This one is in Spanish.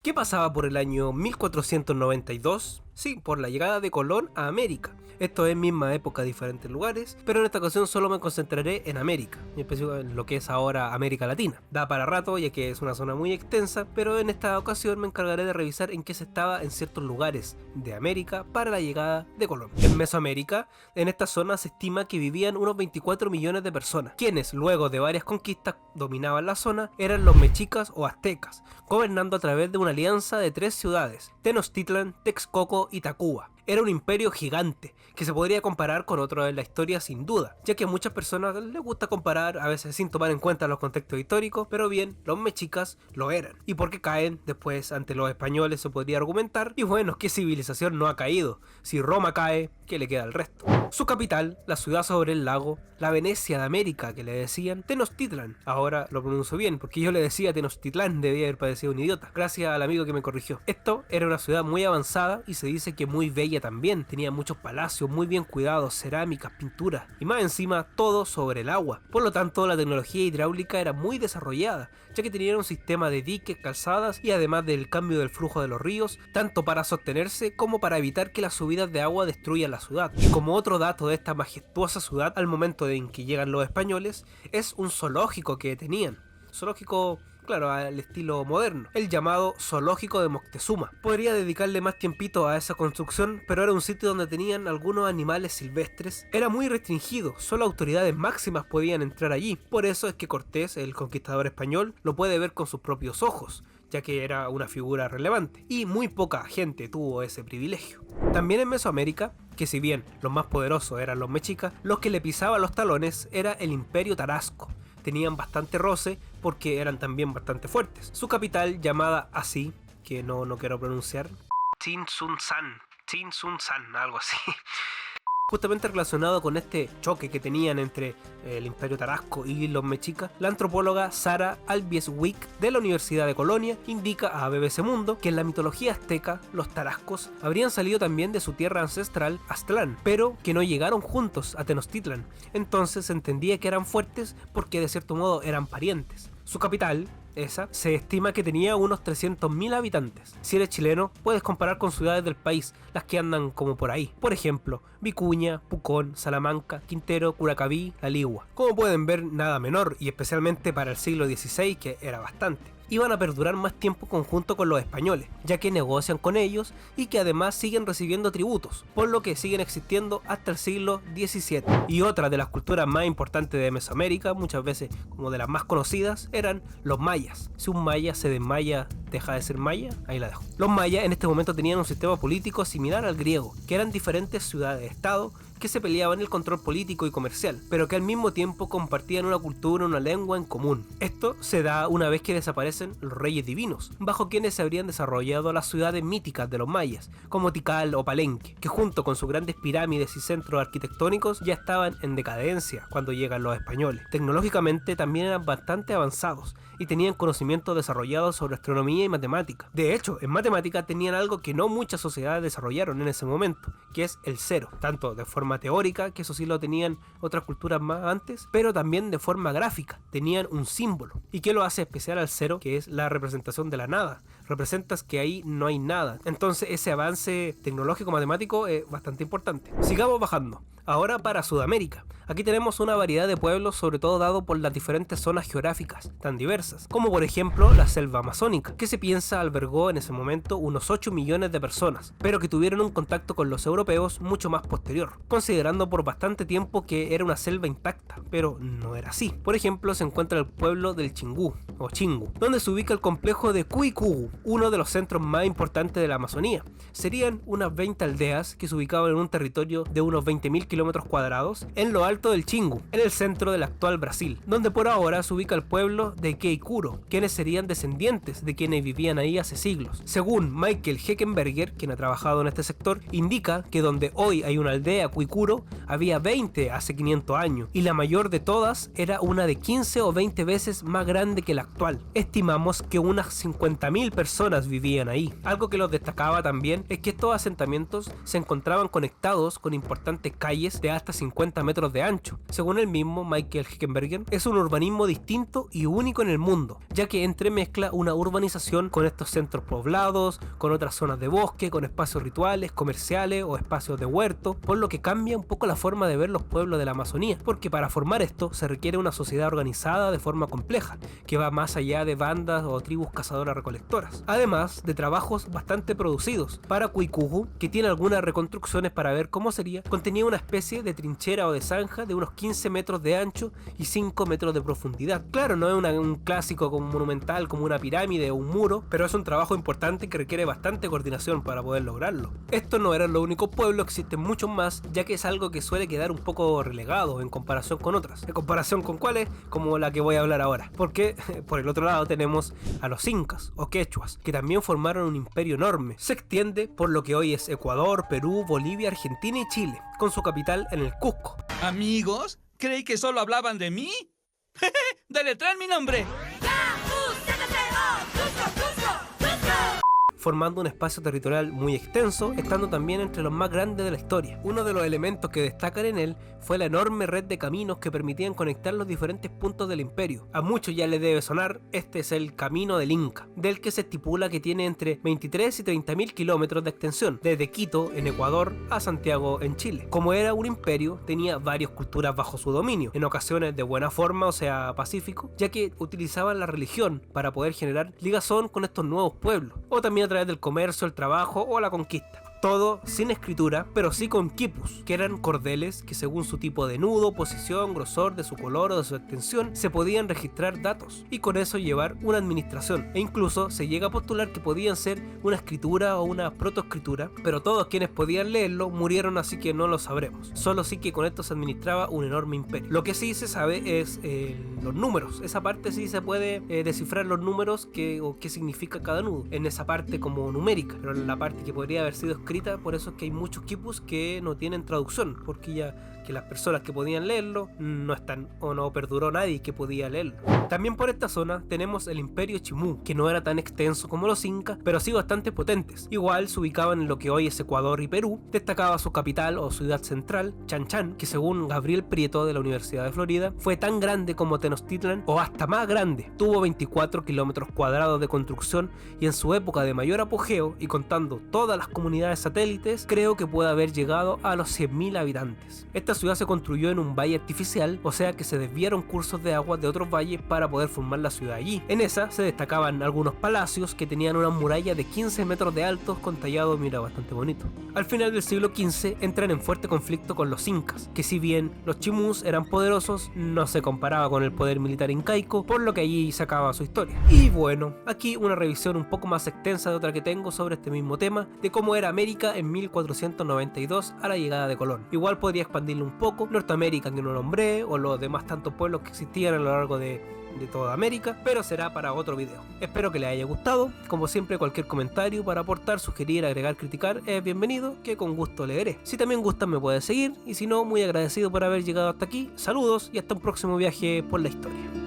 ¿Qué pasaba por el año 1492? Sí, por la llegada de Colón a América. Esto es misma época, diferentes lugares, pero en esta ocasión solo me concentraré en América, en específico en lo que es ahora América Latina. Da para rato ya que es una zona muy extensa, pero en esta ocasión me encargaré de revisar en qué se estaba en ciertos lugares de América para la llegada de Colón. En Mesoamérica, en esta zona se estima que vivían unos 24 millones de personas, quienes luego de varias conquistas dominaban la zona eran los mexicas o aztecas, gobernando a través de una alianza de tres ciudades: Tenochtitlan, Texcoco y Tacuba. Era un imperio gigante, que se podría comparar con otro de la historia sin duda, ya que a muchas personas les gusta comparar, a veces sin tomar en cuenta los contextos históricos, pero bien, los mexicas lo eran. ¿Y por qué caen después ante los españoles? Se podría argumentar, y bueno, ¿qué civilización no ha caído? Si Roma cae, ¿qué le queda al resto? Su capital, la ciudad sobre el lago, la Venecia de América que le decían Tenochtitlan. Ahora lo pronuncio bien, porque yo le decía Tenochtitlán, debía haber parecido un idiota, gracias al amigo que me corrigió. Esto era una ciudad muy avanzada y se dice que muy bella también, tenía muchos palacios muy bien cuidados, cerámicas, pinturas, y más encima todo sobre el agua. Por lo tanto, la tecnología hidráulica era muy desarrollada, ya que tenían un sistema de diques, calzadas y además del cambio del flujo de los ríos, tanto para sostenerse como para evitar que las subidas de agua destruyan la ciudad. Y como otro dato de esta majestuosa ciudad, al momento en que llegan los españoles, es un zoológico que tenían. Zoológico, claro, al estilo moderno, el llamado Zoológico de Moctezuma. Podría dedicarle más tiempito a esa construcción, pero era un sitio donde tenían algunos animales silvestres. Era muy restringido, solo autoridades máximas podían entrar allí. Por eso es que Cortés, el conquistador español, lo puede ver con sus propios ojos, ya que era una figura relevante, y muy poca gente tuvo ese privilegio. También en Mesoamérica, que si bien los más poderosos eran los mexicas, los que le pisaban los talones era el Imperio Tarasco. Tenían bastante roce porque eran también bastante fuertes. Su capital, llamada así, que no quiero pronunciar, Tzintzuntzan, algo así. Justamente relacionado con este choque que tenían entre el Imperio Tarasco y los mexicas, la antropóloga Sara Albies-Wick de la Universidad de Colonia indica a BBC Mundo que en la mitología azteca los tarascos habrían salido también de su tierra ancestral Aztlán, pero que no llegaron juntos a Tenochtitlan. Entonces se entendía que eran fuertes porque de cierto modo eran parientes. Su capital, esa, se estima que tenía unos 300.000 habitantes. Si eres chileno, puedes comparar con ciudades del país, las que andan como por ahí. Por ejemplo, Vicuña, Pucón, Salamanca, Quintero, Curacaví, La Ligua. Como pueden ver, nada menor, y especialmente para el siglo XVI, que era bastante. Iban a perdurar más tiempo conjunto con los españoles, ya que negocian con ellos y que además siguen recibiendo tributos, por lo que siguen existiendo hasta el siglo XVII. Y otra de las culturas más importantes de Mesoamérica, muchas veces como de las más conocidas, eran los mayas. Si un maya se desmaya, deja de ser maya, ahí la dejo. Los mayas en este momento tenían un sistema político similar al griego, que eran diferentes ciudades-estado que se peleaban el control político y comercial, pero que al mismo tiempo compartían una cultura, una lengua en común. Esto se da una vez que desaparecen los reyes divinos, bajo quienes se habrían desarrollado las ciudades míticas de los mayas, como Tikal o Palenque, que junto con sus grandes pirámides y centros arquitectónicos ya estaban en decadencia cuando llegan los españoles. Tecnológicamente también eran bastante avanzados y tenían conocimientos desarrollados sobre astronomía y matemática. De hecho, en matemática tenían algo que no muchas sociedades desarrollaron en ese momento, que es el cero, tanto de forma teórica, que eso sí lo tenían otras culturas más antes, pero también de forma gráfica, tenían un símbolo. ¿Y qué lo hace especial al cero? Que es la representación de la nada. Representas que ahí no hay nada. Entonces ese avance tecnológico matemático es bastante importante. Sigamos bajando. Ahora para Sudamérica. Aquí tenemos una variedad de pueblos, sobre todo dado por las diferentes zonas geográficas tan diversas, como por ejemplo la selva amazónica, que se piensa albergó en ese momento unos 8 millones de personas, pero que tuvieron un contacto con los europeos mucho más posterior, considerando por bastante tiempo que era una selva intacta, pero no era así. Por ejemplo, se encuentra el pueblo del Chingú, o Chingu, donde se ubica el complejo de Cuicugu, uno de los centros más importantes de la Amazonía. Serían unas 20 aldeas que se ubicaban en un territorio de unos 20.000 kilómetros cuadrados en lo alto del Chingu, en el centro del actual Brasil, donde por ahora se ubica el pueblo de Queiquuro, quienes serían descendientes de quienes vivían ahí hace siglos. Según Michael Heckenberger, quien ha trabajado en este sector, indica que donde hoy hay una aldea Cuicuro, había 20 hace 500 años, y la mayor de todas era una de 15 o 20 veces más grande que la actual. Estimamos que unas 50.000 personas vivían ahí. Algo que los destacaba también es que estos asentamientos se encontraban conectados con importantes calles de hasta 50 metros de ancho. Según el mismo Michael Heckenberger, es un urbanismo distinto y único en el mundo, ya que entremezcla una urbanización con estos centros poblados, con otras zonas de bosque, con espacios rituales, comerciales o espacios de huerto, por lo que cambia un poco la forma de ver los pueblos de la Amazonía, porque para formar esto se requiere una sociedad organizada de forma compleja, que va más allá de bandas o tribus cazadoras recolectoras, además de trabajos bastante producidos. Para Cuicugú, que tiene algunas reconstrucciones para ver cómo sería, contenía una especie de trinchera o de zanja de unos 15 metros de ancho y 5 metros de profundidad. Claro, no es un clásico como monumental como una pirámide o un muro, pero es un trabajo importante que requiere bastante coordinación para poder lograrlo. Estos no eran los únicos pueblos, existen muchos más, ya que es algo que suele quedar un poco relegado en comparación con otras. ¿En comparación con cuáles? Como la que voy a hablar ahora. Porque por el otro lado tenemos a los incas o quechuas, que también formaron un imperio enorme. Se extiende por lo que hoy es Ecuador, Perú, Bolivia, Argentina y Chile, con su capital en el Cusco. Amigos, ¿creí que solo hablaban de mí? ¡Deletrean mi nombre! Formando un espacio territorial muy extenso, estando también entre los más grandes de la historia. Uno de los elementos que destacan en él fue la enorme red de caminos que permitían conectar los diferentes puntos del imperio. A muchos ya les debe sonar, este es el Camino del Inca, del que se estipula que tiene entre 23 y 30.000 kilómetros de extensión, desde Quito, en Ecuador, a Santiago, en Chile. Como era un imperio, tenía varias culturas bajo su dominio, en ocasiones de buena forma, o sea, pacífico, ya que utilizaban la religión para poder generar ligazón con estos nuevos pueblos, o también a través del comercio, el trabajo o la conquista. Todo sin escritura, pero sí con quipus, que eran cordeles que según su tipo de nudo, posición, grosor de su color o de su extensión, se podían registrar datos y con eso llevar una administración. E incluso se llega a postular que podían ser una escritura o una protoescritura, pero todos quienes podían leerlo murieron, así que no lo sabremos. Solo sí que con esto se administraba un enorme imperio. Lo que sí se sabe es los números. Esa parte sí se puede descifrar los números o qué significa cada nudo, en esa parte como numérica, pero en la parte que podría haber sido escrita, por eso es que hay muchos quipus que no tienen traducción, porque ya que las personas que podían leerlo no están, o no perduró nadie que podía leerlo. También por esta zona tenemos el Imperio Chimú, que no era tan extenso como los incas, pero sí bastante potentes. Igual se ubicaban en lo que hoy es Ecuador y Perú. Destacaba su capital o ciudad central, Chan Chan, que según Gabriel Prieto de la Universidad de Florida, fue tan grande como Tenochtitlan o hasta más grande. Tuvo 24 kilómetros cuadrados de construcción y en su época de mayor apogeo, y contando todas las comunidades satélites, creo que puede haber llegado a los 100.000 habitantes. Esta ciudad se construyó en un valle artificial, o sea que se desviaron cursos de agua de otros valles para poder formar la ciudad allí. En esa se destacaban algunos palacios que tenían una muralla de 15 metros de altos con tallado, mira, bastante bonito. Al final del siglo XV entran en fuerte conflicto con los incas, que si bien los chimús eran poderosos, no se comparaba con el poder militar incaico, por lo que allí se acaba su historia. Y bueno, aquí una revisión un poco más extensa de otra que tengo sobre este mismo tema, de cómo era América en 1492 a la llegada de Colón. Igual podría expandirlo un poco, Norteamérica que no nombré, o los demás tantos pueblos que existían a lo largo de toda América, pero será para otro video. Espero que les haya gustado. Como siempre, cualquier comentario para aportar, sugerir, agregar, criticar es bienvenido, que con gusto leeré. Si también gustan me pueden seguir, y si no, muy agradecido por haber llegado hasta aquí. Saludos y hasta un próximo viaje por la historia.